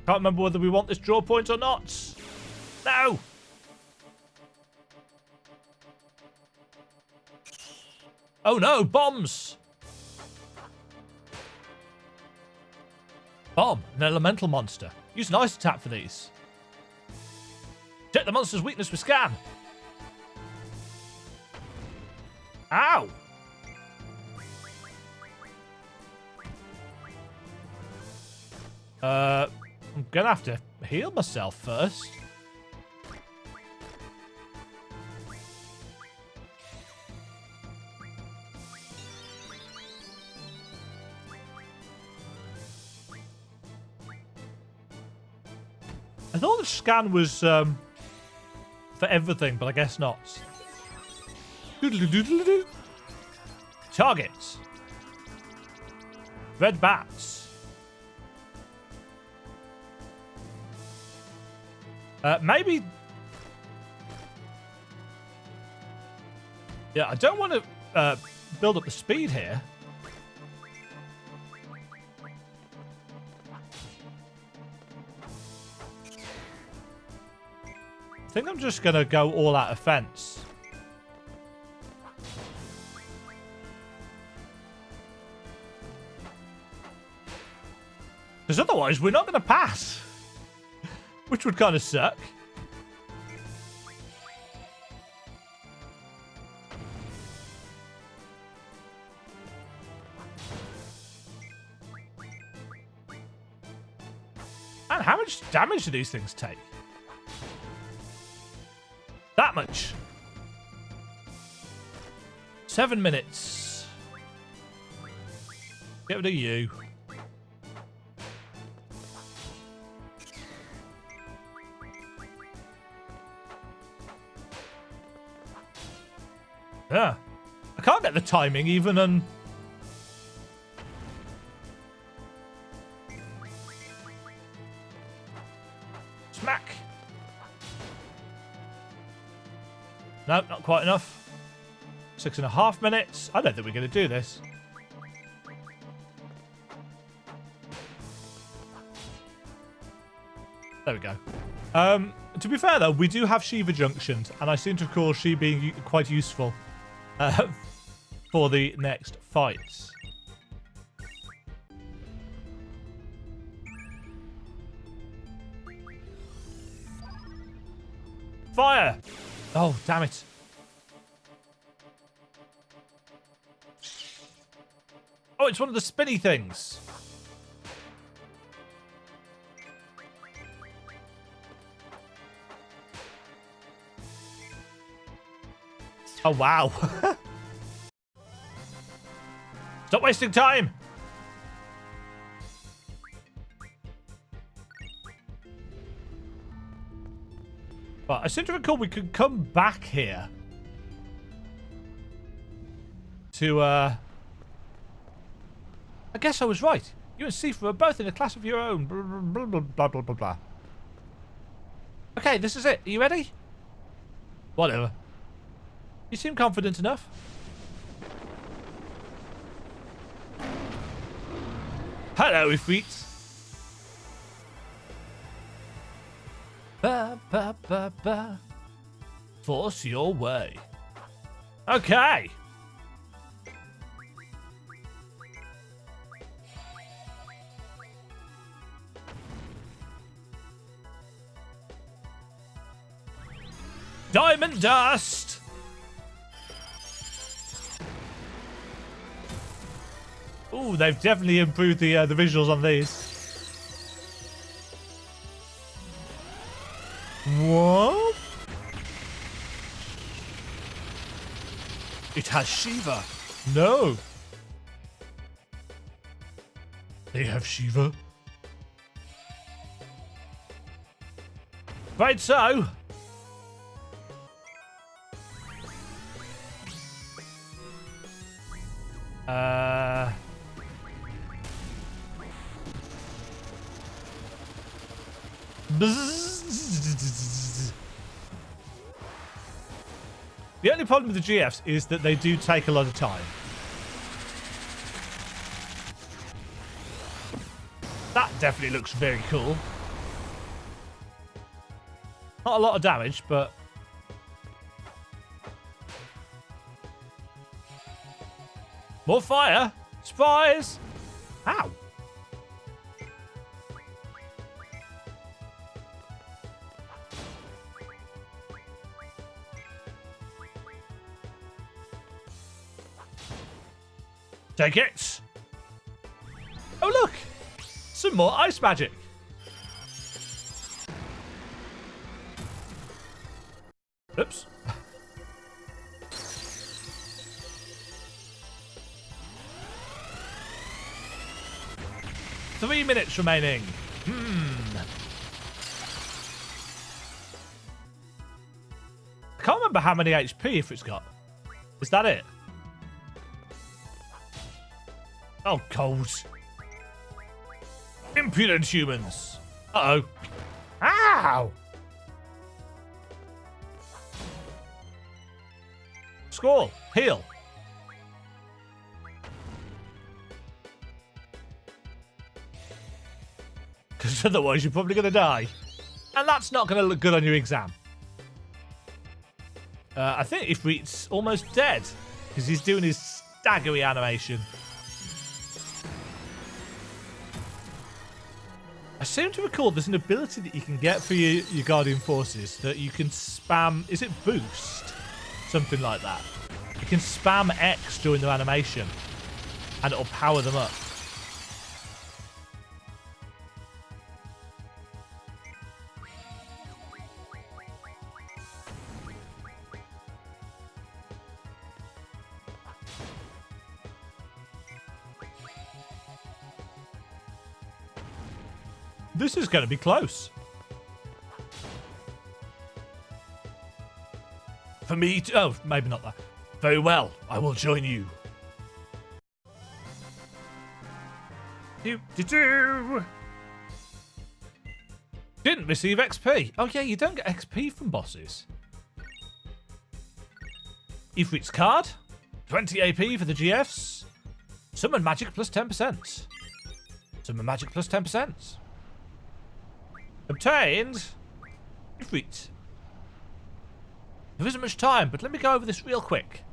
Can't remember whether we want this draw point or not. No! Oh no, bombs! Bomb, an elemental monster. Use an ice attack for these. Check the monster's weakness with scan. Ow! I'm gonna have to heal myself first. I thought the scan was for everything, but I guess not. Doodle-doo-doodle-doo. Targets. Red bats. Yeah, I don't want to build up the speed here. I think I'm just going to go all out offense. Because otherwise we're not going to pass. Which would kind of suck. And how much damage do these things take? That much. 7 minutes. Get rid of you. Yeah. I can't get the timing even on... Smack. No, not quite enough. 6.5 minutes. I don't think we're going to do this. There we go. To be fair, though, we do have Shiva junctions, and I seem to recall she being quite useful for the next fights. Fire! Oh, damn it. Oh, it's one of the spinny things. Oh, wow. Stop wasting time. But I seem to recall we could come back here to, I guess I was right. You and Sifu are both in a class of your own. Blah, blah, blah, blah, blah, blah, blah. Okay, this is it. Are you ready? Whatever. You seem confident enough. Hello, Ifrit. Ba, ba, ba, ba. Force your way. Okay. Diamond dust. Ooh, they've definitely improved the visuals on these. What? It has Shiva. No. They have Shiva. Right, so. The only problem with the GFs is that they do take a lot of time. That definitely looks very cool. Not a lot of damage, but... More fire! Spies! Ow! Take it! Oh, look! Some more ice magic! Oops. 3 minutes remaining. I can't remember how many HP if it's got. Is that it? Oh, cold. Impudent humans. Uh-oh. Ow! Squall, heal. Because otherwise you're probably going to die. And that's not going to look good on your exam. I think Ifrit's almost dead. Because he's doing his staggery animation. I seem to recall there's an ability that you can get for your Guardian Forces that you can spam... Is it boost? Something like that. You can spam X during their animation. And it'll power them up. This is going to be close. For me to... Oh, maybe not that. Very well. I will join you. Do. Didn't receive XP. Oh, yeah, you don't get XP from bosses. Ifrit's card. 20 AP for the GFs. Summon magic plus 10%. Summon magic plus 10%. Obtained Ifrit. There isn't much time, but let me go over this real quick.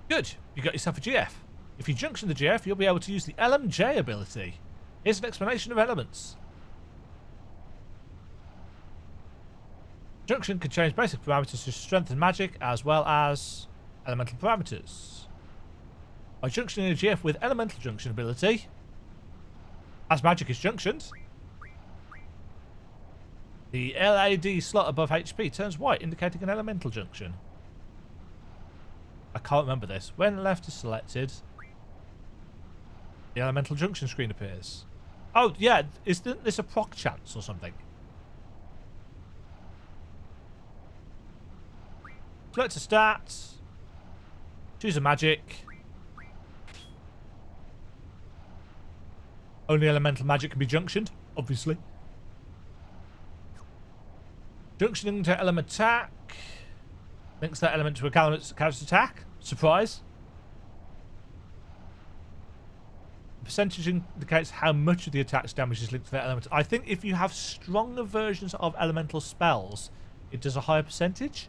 Good, you got yourself a GF. If you junction the GF, you'll be able to use the LMJ ability. Here's an explanation of elements. Junction can change basic parameters to strength and magic, as well as elemental parameters. By junctioning a GF with elemental junction ability, as magic is junctioned, the LAD slot above HP turns white, indicating an elemental junction. I can't remember this. When left is selected, the elemental junction screen appears. Oh, yeah. Isn't this a proc chance or something? Select a stat. Choose a magic. Only elemental magic can be junctioned, obviously. Junctioning to element attack. Links that element to a character's attack. Surprise. The percentage indicates how much of the attack's damage is linked to that element. I think if you have stronger versions of elemental spells, it does a higher percentage.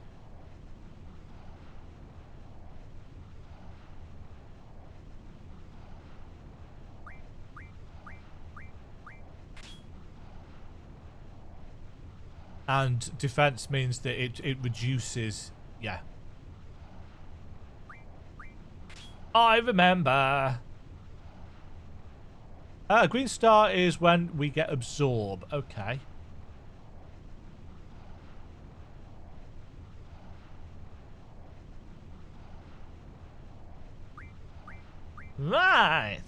And defense means that it reduces... Yeah. I remember. Green star is when we get absorb. Okay. Right.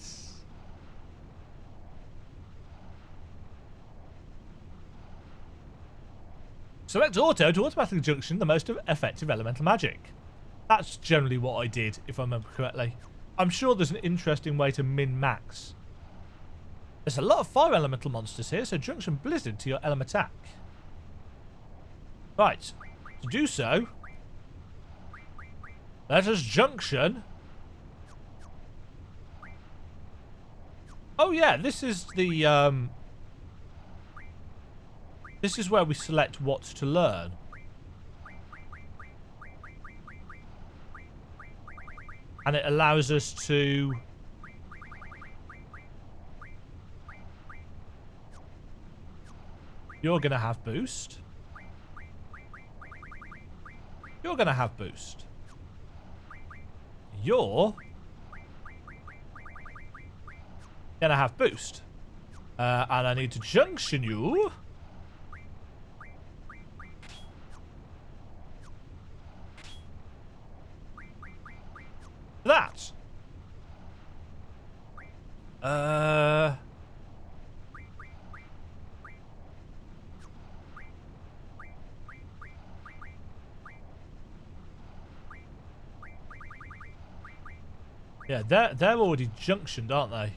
Select auto to automatically junction the most effective elemental magic. That's generally what I did, if I remember correctly. I'm sure there's an interesting way to min-max. There's a lot of fire elemental monsters here, so junction blizzard to your element attack. Right. To do so, let us junction. Oh yeah, this is the this is where we select what to learn. And it allows us to... You're going to have boost. You're going to have boost. You're going to have boost. And I need to junction you... that. Yeah, they're already junctioned, aren't they?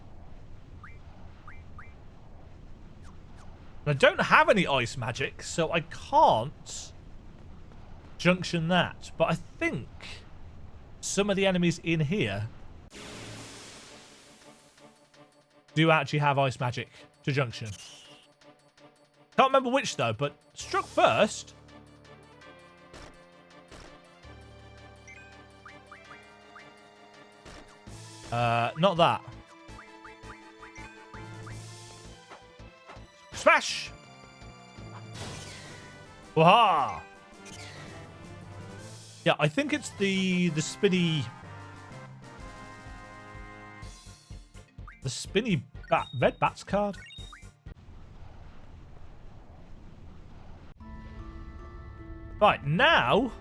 And I don't have any ice magic, so I can't junction that. But I think some of the enemies in here do actually have ice magic to junction. Can't remember which though, but struck first. Not that. Smash! Waha! Yeah, I think it's the spinny... The spinny red bats card. Right, now...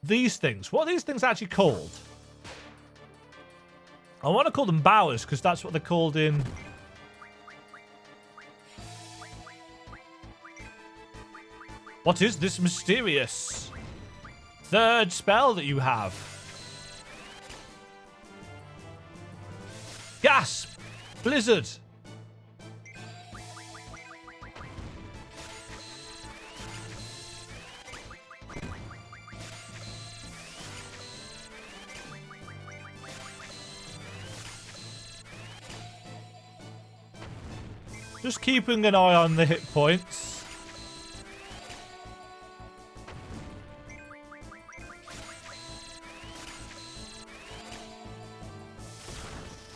These things. What are these things actually called? I want to call them bowers, because that's what they're called in... What is this mysterious third spell that you have? Gasp! Blizzard! Just keeping an eye on the hit points.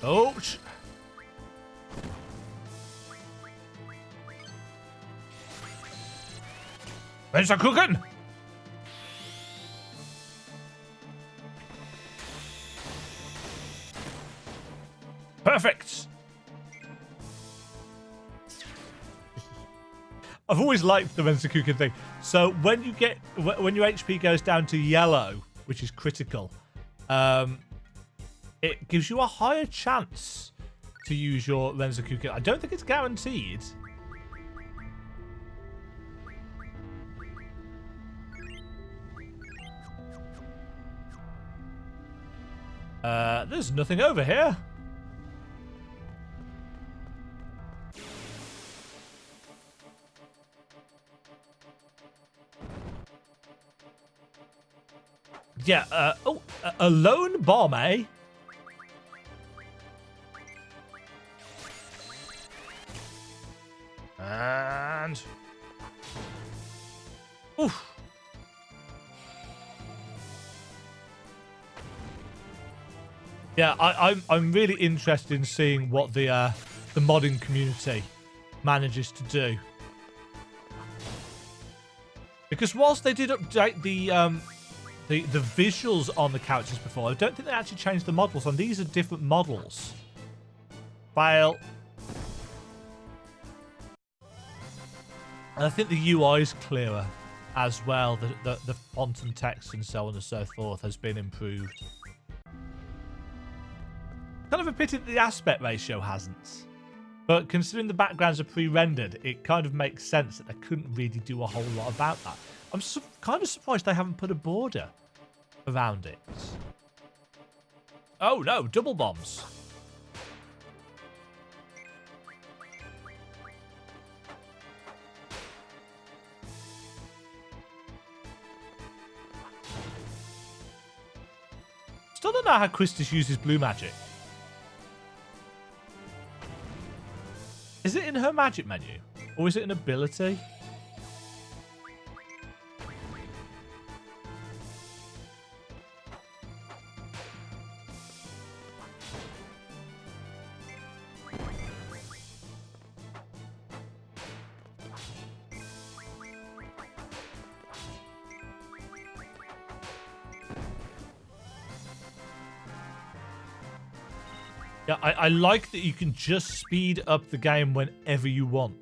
Ouch. When's the cooking? Perfect. I've always liked the Rensakuken thing. So when your HP goes down to yellow, which is critical, it gives you a higher chance to use your Rensakuken. I don't think it's guaranteed. There's nothing over here. Yeah, a lone bomb, eh? And... Oof. Yeah, I'm really interested in seeing what the modding community manages to do. Because whilst they did update the visuals on the characters before, I don't think they actually changed the models, and these are different models. Fail. And I think the UI is clearer as well. The font and text and so on and so forth has been improved. Kind of a pity that the aspect ratio hasn't. But considering the backgrounds are pre-rendered, it kind of makes sense that they couldn't really do a whole lot about that. I'm kind of surprised they haven't put a border around it. Oh no, double bombs. Still don't know how Christus uses blue magic. Is it in her magic menu? Or is it an ability? Yeah, I like that you can just speed up the game whenever you want.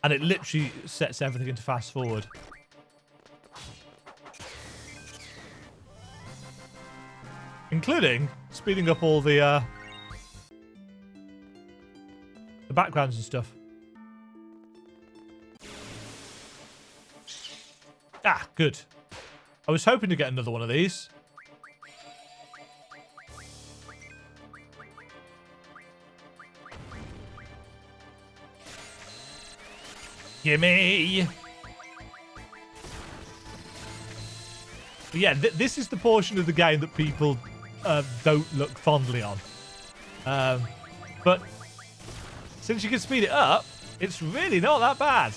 And it literally sets everything into fast forward. Including speeding up all the backgrounds and stuff. Ah, good. I was hoping to get another one of these. Gimme! Yeah, this is the portion of the game that people don't look fondly on. But since you can speed it up, it's really not that bad.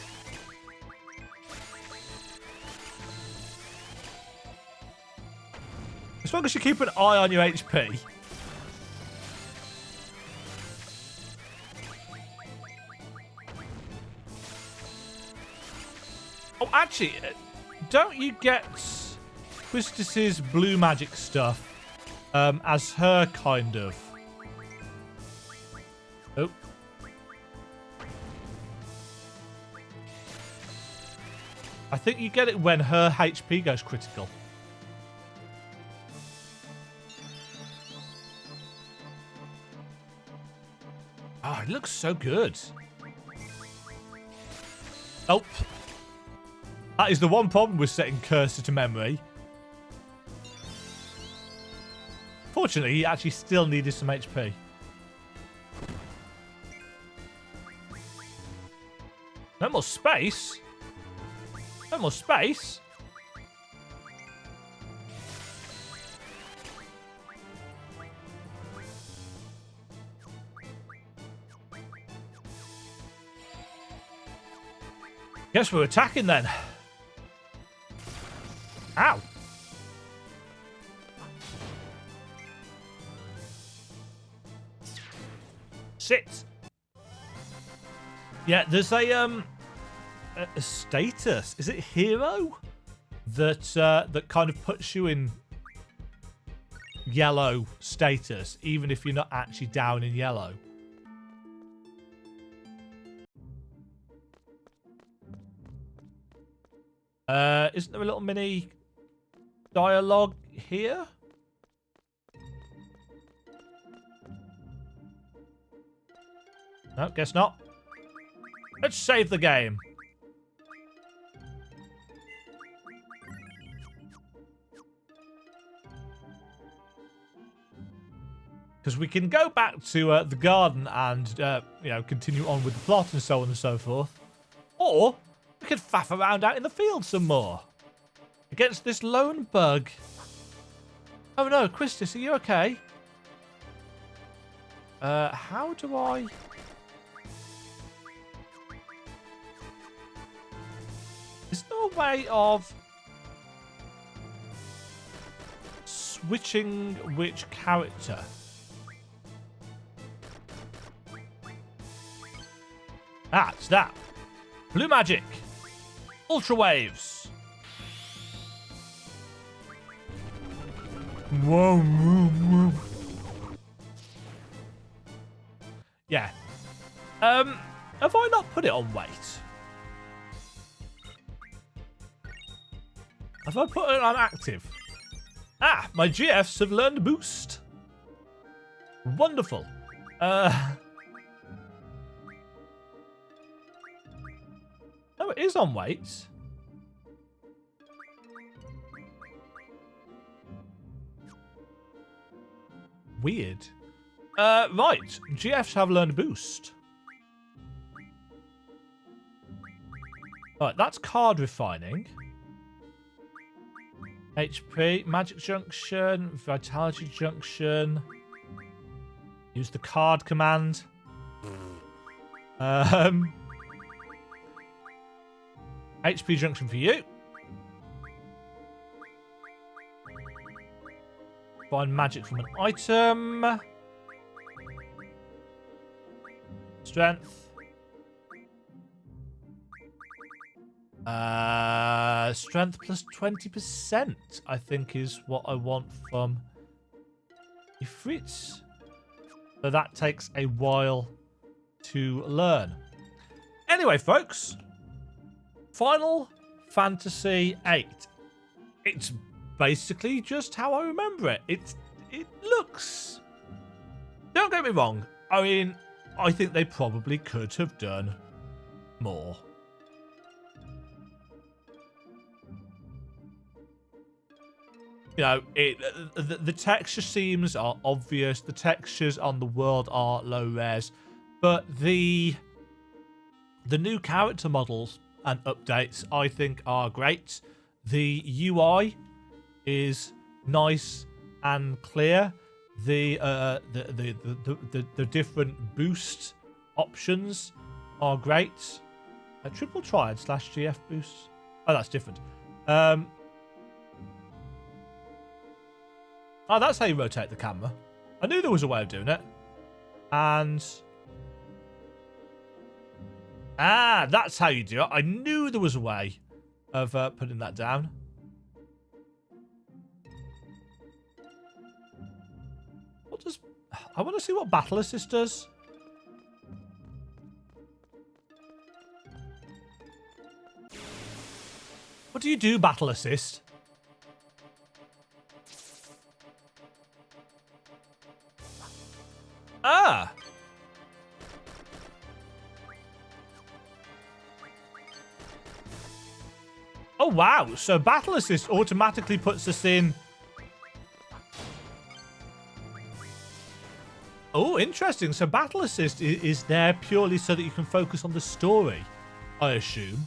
As long as you keep an eye on your HP. Oh, actually, don't you get Quistis's blue magic stuff as her kind of? Oh. I think you get it when her HP goes critical. Oh, it looks so good. Oh. That is the one problem with setting cursor to memory. Fortunately, he actually still needed some HP. No more space. No more space. Guess we're attacking then. Ow. Sit. Yeah, there's a status. Is it hero? That kind of puts you in yellow status, even if you're not actually down in yellow. Isn't there a little mini dialogue here? No, guess not. Let's save the game. Because we can go back to the garden and, you know, continue on with the plot and so on and so forth. Or we could faff around out in the field some more. Against this lone bug. Oh no, Quistis, are you okay? How do I... Is there a way of switching which character? Ah, it's that. Blue magic. Ultra waves. Whoa, whoa, whoa. Yeah. Have I not put it on weight? Have I put it on active? Ah, my GFs have learned boost. Wonderful. No, it is on weights. Weird. Right. GFs have learned boost. Right, that's card refining. HP, magic junction, vitality junction. Use the card command. HP junction for you. Find magic from an item. Strength. Strength plus 20%, I think, is what I want from Ifrits. So that takes a while to learn. Anyway, folks, Final Fantasy VIII. It's basically just how I remember it. It looks... Don't get me wrong. I mean, I think they probably could have done more. You know, the texture seams are obvious. The textures on the world are low res. But the The new character models and updates, I think, are great. The UI is nice and clear. The different boost options are great. A triple triad / GF boost. Oh, that's different. Oh, that's how you rotate the camera. I knew there was a way of doing it. And that's how you do it. I knew there was a way of putting that down. I want to see what Battle Assist does. What do you do, Battle Assist? Ah! Oh, wow. So Battle Assist automatically puts us in... Oh, interesting. So Battle Assist is there purely so that you can focus on the story, I assume.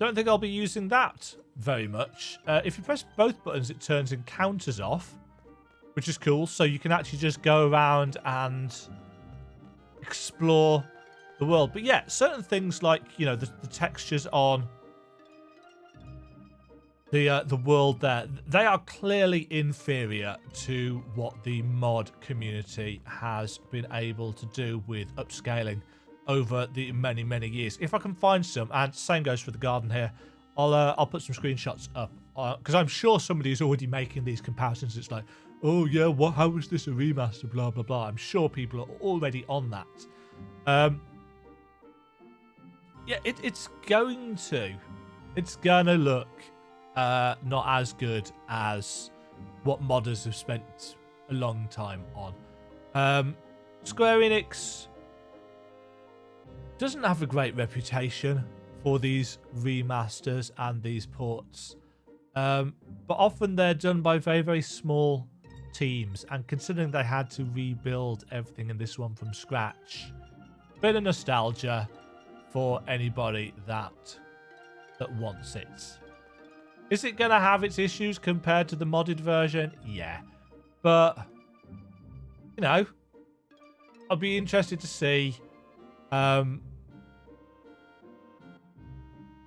Don't think I'll be using that very much. If you press both buttons, it turns encounters off, which is cool. So you can actually just go around and explore the world. But yeah, certain things like, you know, the textures on the world there, they are clearly inferior to what the mod community has been able to do with upscaling over the many years. If I can find some, and same goes for the garden here, I'll put some screenshots up because I'm sure somebody's already making these comparisons. It's like, oh yeah, how is this a remaster, blah blah blah. I'm sure people are already on that. Yeah, it's gonna look not as good as what modders have spent a long time on. Square Enix doesn't have a great reputation for these remasters and these ports, but often they're done by very small teams, and considering they had to rebuild everything in this one from scratch, bit of nostalgia for anybody that wants it. Is it going to have its issues compared to the modded version? Yeah. But, you know, I'll be interested to see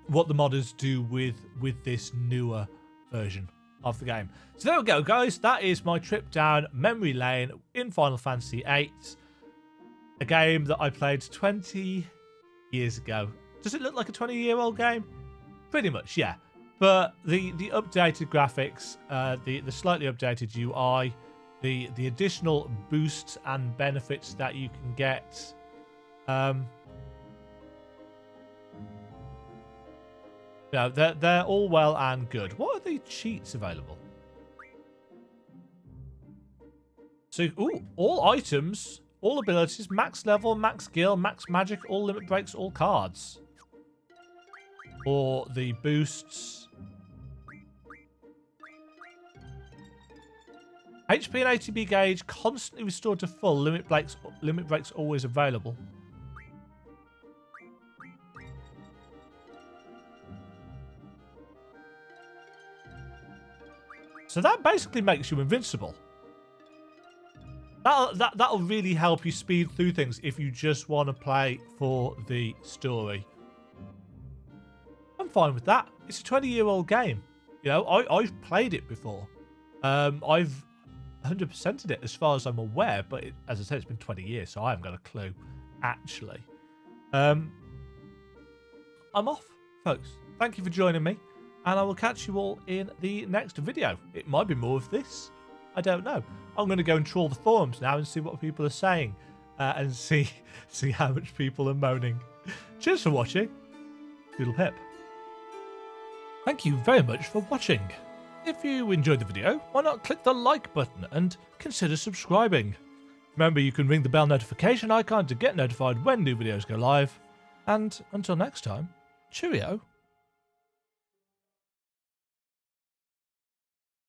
what the modders do with this newer version of the game. So there we go, guys. That is my trip down memory lane in Final Fantasy VIII. A game that I played 20 years ago. Does it look like a 20-year-old game? Pretty much, yeah. But the updated graphics, the slightly updated UI, the additional boosts and benefits that you can get, no, they're all well and good. What are the cheats available? So, all items, all abilities, max level, max skill, max magic, all limit breaks, all cards. Or the boosts. HP and ATB gauge constantly restored to full. Limit breaks always available. So that basically makes you invincible. That'll really help you speed through things if you just want to play for the story. I'm fine with that. It's a 20-year-old game. You know, I've played it before. I've 100%ed it as far as I'm aware, but as I said, it's been 20 years, so I haven't got a clue, actually. I'm off, folks. Thank you for joining me, and I will catch you all in the next video. It might be more of this. I don't know. I'm going to go and trawl the forums now and see what people are saying, and see how much people are moaning. Cheers for watching. Doodle pip. Thank you very much for watching. If you enjoyed the video, why not click the like button and consider subscribing. Remember, you can ring the bell notification icon to get notified when new videos go live. And until next time, cheerio.